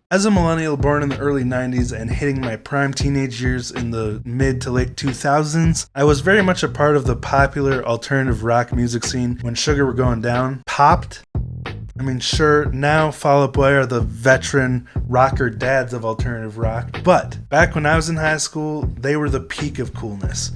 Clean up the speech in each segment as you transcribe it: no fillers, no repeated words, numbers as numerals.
As a millennial born in the early 90s and hitting my prime teenage years in the mid to late 2000s, I was very much a part of the popular alternative rock music scene when Sugar Were Going Down popped. I mean, sure, now Fall Out Boy are the veteran rocker dads of alternative rock, but back when I was in high school, they were the peak of coolness.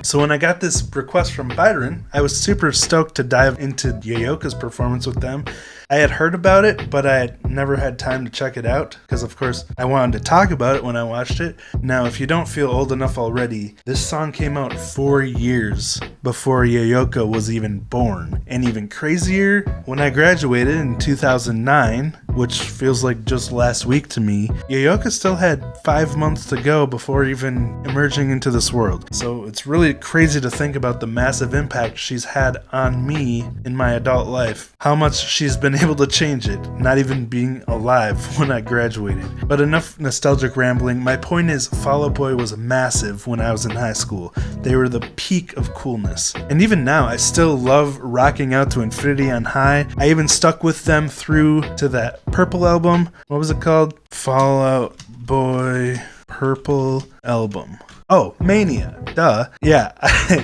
So when I got this request from Byron, I was super stoked to dive into Yoyoka's performance with them. I had heard about it, but I had never had time to check it out, because of course I wanted to talk about it when I watched it. Now, if you don't feel old enough already, this song came out 4 years before Yoyoka was even born. And even crazier, when I graduated in 2009, which feels like just last week to me, Yoyoka still had 5 months to go before even emerging into this world. So it's really crazy to think about the massive impact she's had on me in my adult life. How much she's been able to change it, not even being alive when I graduated. But enough nostalgic rambling. My point is, Fall Out Boy was massive when I was in high school. They were the peak of coolness. And even now, I still love rocking out to Infinity on High. I even stuck with them through to that Purple album. What was it called? Fall Out Boy Purple album. Oh, Mania. Duh. Yeah,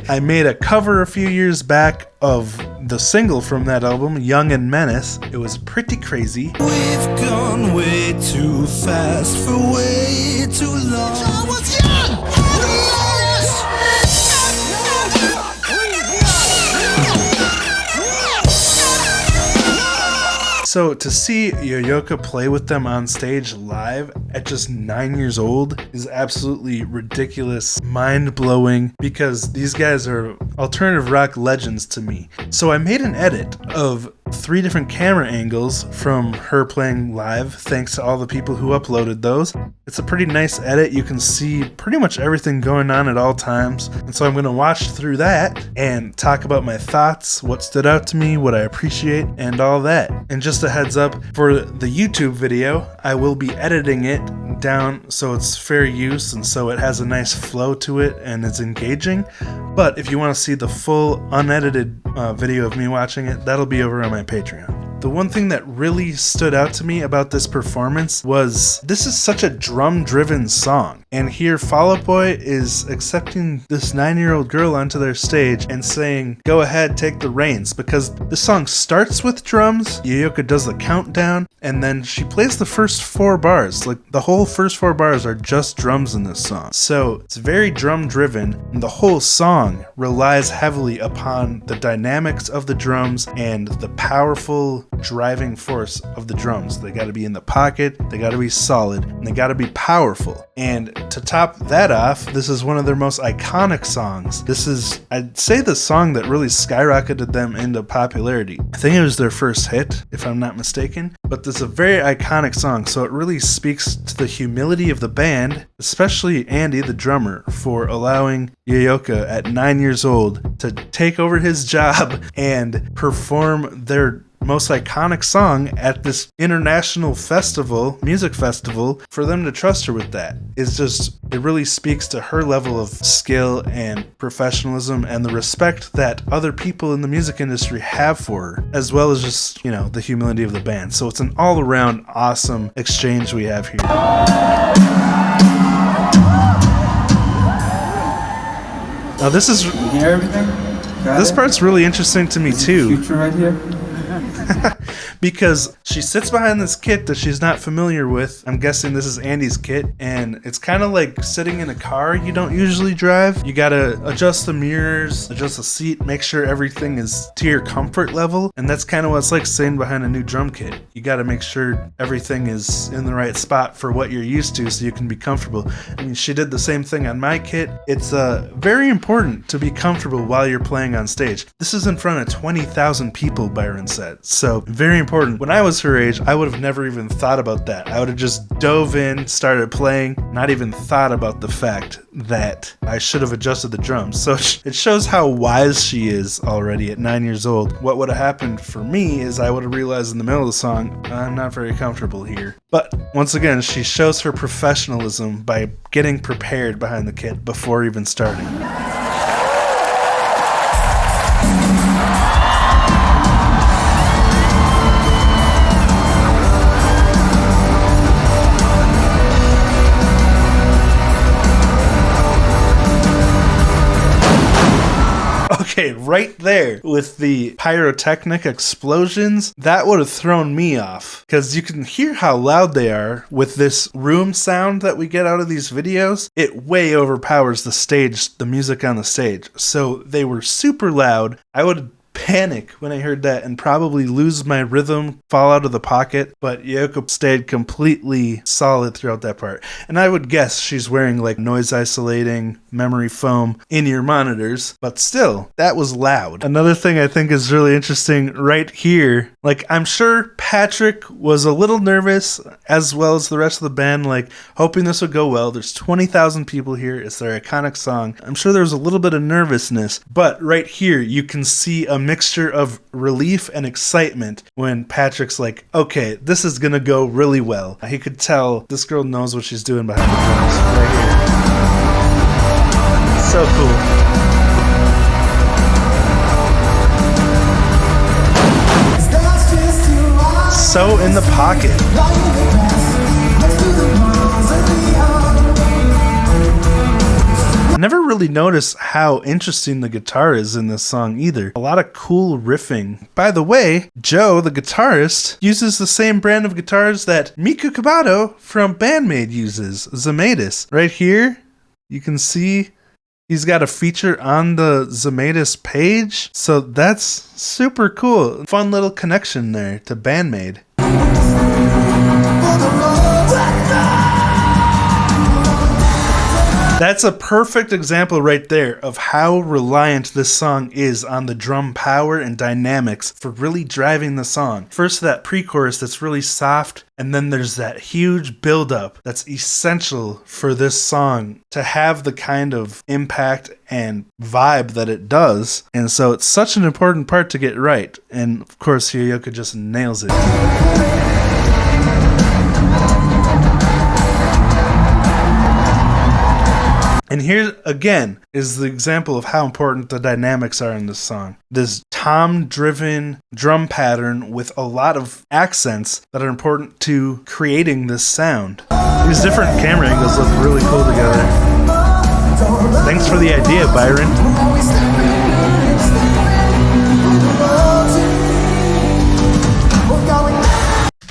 I made a cover a few years back of the single from that album, Young and Menace. It was pretty crazy. We've gone way too fast for way too long. I was young! So to see Yoyoka play with them on stage live at just 9 years old is absolutely ridiculous, mind-blowing, because these guys are alternative rock legends to me. So I made an edit of 3 different camera angles from her playing live, thanks to all the people who uploaded those. It's a pretty nice edit. You can see pretty much everything going on at all times. And so I'm going to watch through that and talk about my thoughts, what stood out to me, what I appreciate, and all that. And just a heads up, for the YouTube video, I will be editing it down so it's fair use and so it has a nice flow to it and it's engaging. But if you want to see the full unedited video of me watching it, that'll be over on my Patreon. The one thing that really stood out to me about this performance was this is such a drum-driven song. And here Fall Out Boy is accepting this 9-year-old girl onto their stage and saying, go ahead, take the reins, because the song starts with drums, Yoyoka does the countdown, and then she plays the first 4 bars. Like, the whole first 4 bars are just drums in this song. So it's very drum-driven, and the whole song relies heavily upon the dynamics of the drums and the powerful driving force of the drums. They got to be in the pocket, they got to be solid, and they got to be powerful. And to top that off, this is one of their most iconic songs. This is, I'd say, the song that really skyrocketed them into popularity. I think it was their first hit, if I'm not mistaken, but this is a very iconic song, so it really speaks to the humility of the band, especially Andy, the drummer, for allowing Yoyoka at 9 years old to take over his job and perform their most iconic song at this international festival, music festival. For them to trust her with that is just, it really speaks to her level of skill and professionalism and the respect that other people in the music industry have for her, as well as just, you know, the humility of the band. So it's an all-around awesome exchange we have here. Now this is, you hear everything? This part's really interesting to me too. Future right here. Because she sits behind this kit that she's not familiar with. I'm guessing this is Andy's kit, and it's kind of like sitting in a car you don't usually drive. You gotta adjust the mirrors, adjust the seat, make sure everything is to your comfort level, and that's kind of what it's like sitting behind a new drum kit. You gotta make sure everything is in the right spot for what you're used to so you can be comfortable. I mean, she did the same thing on my kit. It's very important to be comfortable while you're playing on stage. This is in front of 20,000 people, Byron said. So very important. When I was her age, I would have never even thought about that. I would have just dove in, started playing, not even thought about the fact that I should have adjusted the drums. So it shows how wise she is already at 9 years old. What would have happened for me is I would have realized in the middle of the song, I'm not very comfortable here. But once again, she shows her professionalism by getting prepared behind the kit before even starting. Okay, right there with the pyrotechnic explosions, that would have thrown me off. Because you can hear how loud they are with this room sound that we get out of these videos. It way overpowers the stage, the music on the stage. So they were super loud. I would panic when I heard that and probably lose my rhythm, fall out of the pocket, but Yoyoka stayed completely solid throughout that part. And I would guess she's wearing like noise isolating memory foam in-ear monitors, but still, that was loud. Another thing I think is really interesting right here, like I'm sure Patrick was a little nervous as well as the rest of the band, like hoping this would go well. There's 20,000 people here. It's their iconic song. I'm sure there was a little bit of nervousness, but right here you can see a mixture of relief and excitement when Patrick's like, okay, this is gonna go really well. He could tell this girl knows what she's doing behind the drums right here. So cool. So in the pocket. I never really noticed how interesting the guitar is in this song either. A lot of cool riffing. By the way, Joe, the guitarist, uses the same brand of guitars that Miku Kabato from Bandmate uses, Zimatis. Right here, you can see he's got a feature on the Zimatis page. So that's super cool. Fun little connection there to Bandmate. That's a perfect example right there of how reliant this song is on the drum power and dynamics for really driving the song. First, that pre-chorus that's really soft, and then there's that huge build-up that's essential for this song to have the kind of impact and vibe that it does. And so it's such an important part to get right. And of course, Yoyoka just nails it. And here, again, is the example of how important the dynamics are in this song. This tom-driven drum pattern with a lot of accents that are important to creating this sound. These different camera angles look really cool together. Thanks for the idea, Byron.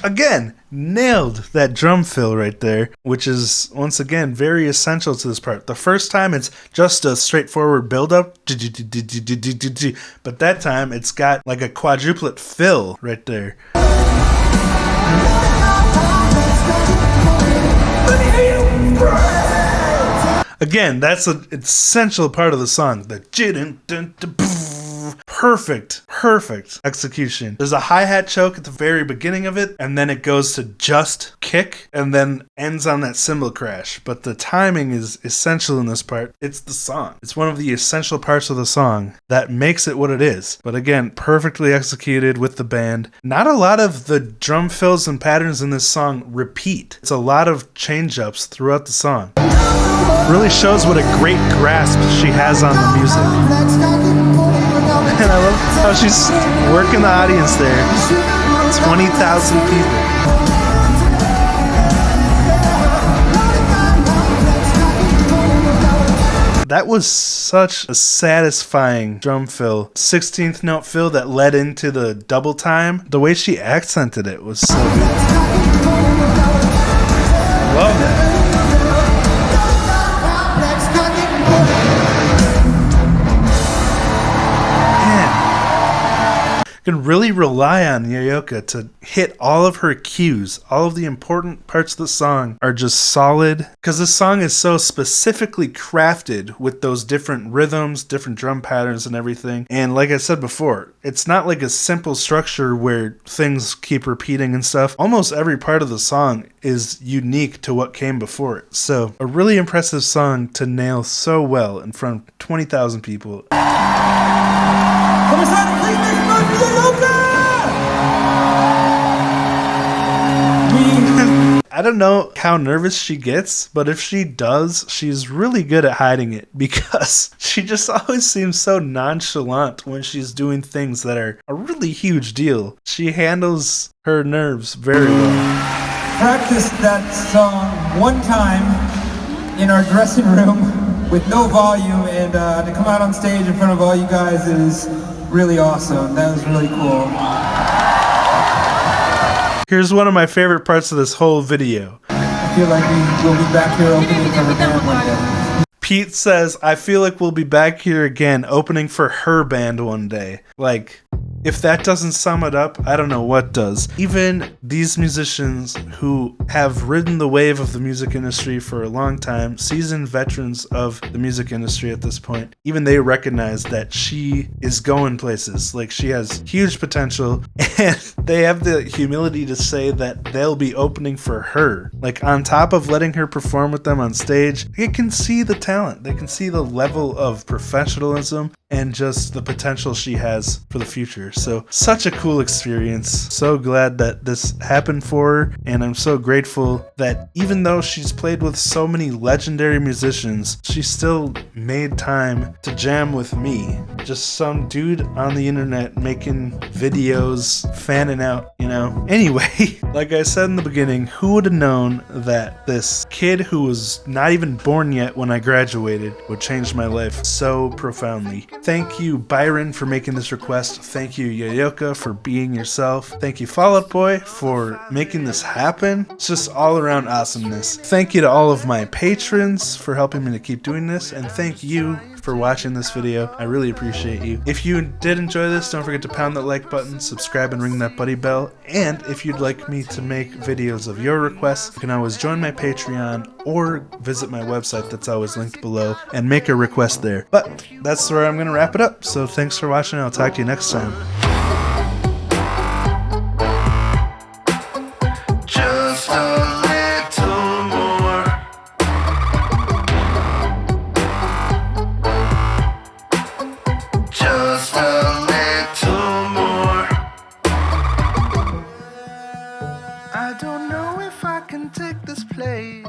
Again, nailed that drum fill right there, which is, once again, very essential to this part. The first time, it's just a straightforward build-up, but that time, it's got like a quadruplet fill right there. Again, that's an essential part of the song. The perfect execution. There's a hi-hat choke at the very beginning of it, and then it goes to just kick, and then ends on that cymbal crash. But the timing is essential in this part. It's the song. It's one of the essential parts of the song that makes it what it is. But again, perfectly executed with the band. Not a lot of the drum fills and patterns in this song repeat. It's a lot of change-ups throughout the song. Really shows what a great grasp she has on the music. And I love how she's working the audience there. 20,000 people. That was such a satisfying drum fill. 16th note fill that led into the double time. The way she accented it was so good. Love that. Can really rely on Yoyoka to hit all of her cues. All of the important parts of the song are just solid, because this song is so specifically crafted with those different rhythms, different drum patterns and everything. And like I said before, it's not like a simple structure where things keep repeating and stuff. Almost every part of the song is unique to what came before it. So a really impressive song to nail so well in front of 20,000 people. I don't know how nervous she gets, but if she does, she's really good at hiding it, because she just always seems so nonchalant when she's doing things that are a really huge deal. She handles her nerves very well. Practiced that song one time in our dressing room with no volume, and to come out on stage in front of all you guys is really awesome. That was really cool. Here's one of my favorite parts of this whole video. I feel like we'll be back here opening for her band one day. Pete says, I feel like we'll be back here again opening for her band one day. Like, if that doesn't sum it up, I don't know what does. Even these musicians who have ridden the wave of the music industry for a long time, seasoned veterans of the music industry at this point, even they recognize that she is going places. Like, she has huge potential, and they have the humility to say that they'll be opening for her. Like, on top of letting her perform with them on stage, they can see the talent. They can see the level of professionalism and just the potential she has for the future. So, such a cool experience. So glad that this happened for her, and I'm so grateful that even though she's played with so many legendary musicians, she still made time to jam with me. Just some dude on the internet making videos, fanning out, you know? Anyway, like I said in the beginning, who would have known that this kid who was not even born yet when I graduated would change my life so profoundly. Thank you, Byron, for making this request. Thank you, Yoyoka, for being yourself. Thank you, Fall Out Boy, for making this happen. It's just all around awesomeness. Thank you to all of my patrons for helping me to keep doing this, and thank you for watching this video. I really appreciate you. If you did enjoy this, don't forget to pound that like button, subscribe, and ring that buddy bell. And if you'd like me to make videos of your requests, you can always join my Patreon or visit my website that's always linked below and make a request there. But that's where I'm going to wrap it up. So thanks for watching. I'll talk to you next time. I don't know if I can take this place.